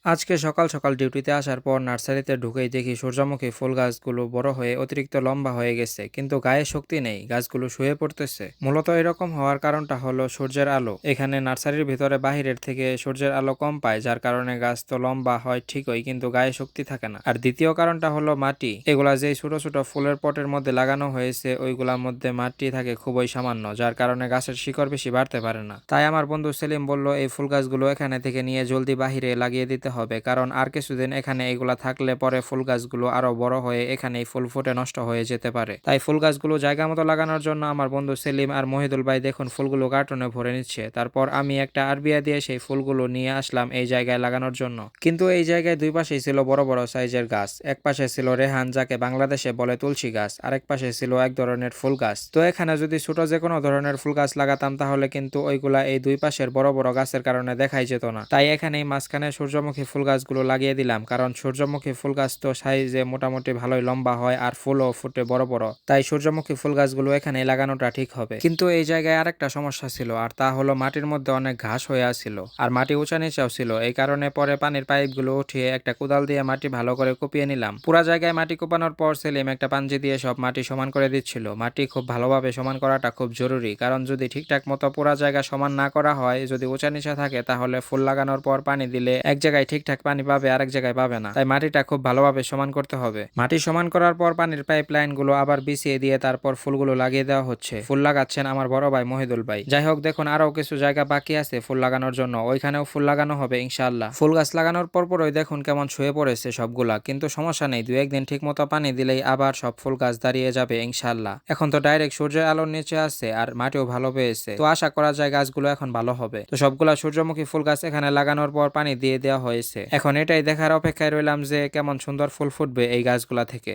আজকে সকাল সকাল ডিউটিতে আসার পর নার্সারিতে ঢুকেই দেখি সূর্যমুখী ফুল গাছগুলো বড় হয়ে অতিরিক্ত লম্বা হয়ে গেছে, কিন্তু গায়ে শক্তি নেই, গাছগুলো শুয়ে পড়তেছে। মূলত এরকম হওয়ার কারণটা হলো সূর্যের আলো। এখানে নার্সারির ভিতরে বাহিরের থেকে সূর্যের আলো কম পায়, যার কারণে গাছ তো লম্বা হয় ঠিকই, কিন্তু গায়ে শক্তি থাকে না। আর দ্বিতীয় কারণটা হলো মাটি। এগুলা যেই ছোট ছোট ফুলের পটের মধ্যে লাগানো হয়েছে ওইগুলার মধ্যে মাটি থাকে খুবই সামান্য, যার কারণে গাছের শিকড় বেশি বাড়তে পারে না। তাই আমার বন্ধু সেলিম বলল এই ফুল গাছগুলো এখানে থেকে নিয়ে জলদি বাহিরে লাগিয়ে দিতে হবে, কারণ আর কিছুদিন এখানে এগুলা থাকলে পরে ফুল গাছগুলো আরো বড় হয়ে এখানেই ফুল ফুটে নষ্ট হয়ে যেতে পারে। তাই ফুল গাছগুলো জায়গা মতো লাগানোর জন্য আমার বন্ধু সেলিম আর মহিদুল ভাই দেখুন ফুলগুলো কার্টুনে ভরে নিচ্ছে। তারপর আমি একটা আরবিয়া দিয়ে সেই ফুলগুলো নিয়ে আসলাম এই জায়গায় লাগানোর জন্য। কিন্তু এই জায়গায় দুই পাশেই ছিল বড় বড় সাইজের গাছ। এক পাশে ছিল রেহান, যাকে বাংলাদেশে বলে তুলসী গাছ, আরেক পাশে ছিল এক ধরনের ফুল গাছ। তো এখানে যদি ছোট যে কোনো ধরনের ফুল গাছ লাগাতাম তাহলে কিন্তু ওইগুলা এই দুই পাশের বড় বড় গাছের কারণে দেখাই যেত না। তাই এখানেই মাঝখানে সূর্যমুখী ফুল গাছগুলো লাগিয়ে দিলাম, কারণ সূর্যমুখী ফুল গাছ তো সাইজে মোটামুটি ভালোই লম্বা হয় আর ফুলও ফুটে বড় বড়। তাই সূর্যমুখী ফুল গাছগুলো এখানে লাগানোটা ঠিক হবে। কিন্তু এই জায়গায় আরেকটা সমস্যা ছিল, আর তা হলো মাটির মধ্যে অনেক ঘাস হয়ে আছিল আর মাটি উঁচা নিচাও ছিল। এই কারণে পরে পানির পাইপগুলো উঠিয়ে একটা কোদাল দিয়ে মাটি ভালো করে কুপিয়ে নিলাম। পুরা জায়গায় মাটি কোপানোর পর সেলিম একটা পাঞ্জি দিয়ে সব মাটি সমান করে দিচ্ছিল। মাটি খুব ভালোভাবে সমান করাটা খুব জরুরি, কারণ যদি ঠিকঠাক মতো পুরা জায়গা সমান না করা হয়, যদি উঁচা নিচা থাকে, তাহলে ফুল লাগানোর পর পানি দিলে এক জায়গায় ঠিকঠাক পানি পাবে, আরেক জায়গায় পাবে না। তাই মাটিটা খুব ভালোভাবে সমান করতে হবে। মাটি সমান করার পর পানির পাইপ লাইন গুলো আবার বিছিয়ে দিয়ে তারপর ফুলগুলো লাগিয়ে দেওয়া হচ্ছে। ফুল লাগাচ্ছেন আমার বড় ভাই মহিদুল ভাই। যাই হোক, দেখুন আরো কিছু জায়গা বাকি আছে ফুল লাগানোর জন্য, ওইখানেও ফুল লাগানো হবে ইনশাআল্লাহ। ফুল গাছ লাগানোর পরই দেখুন কেমন শুয়ে পড়েছে সবগুলা, কিন্তু সমস্যা নেই, দুই একদিন ঠিক মতো পানি দিলেই আবার সব ফুল গাছ দাঁড়িয়ে যাবে ইনশাআল্লাহ। এখন তো ডাইরেক্ট সূর্যের আলোর নিচে আছে আর মাটিও ভালো পেয়েছে, তো আশা করা যায় গাছগুলো এখন ভালো হবে। তো সবগুলা সূর্যমুখী ফুল গাছ এখানে লাগানোর পর পানি দিয়ে দেওয়া হয়েছে। এখন এটাই দেখার অপেক্ষায় রইলাম যে কেমন সুন্দর ফুল ফুটবে এই গাছগুলা থেকে।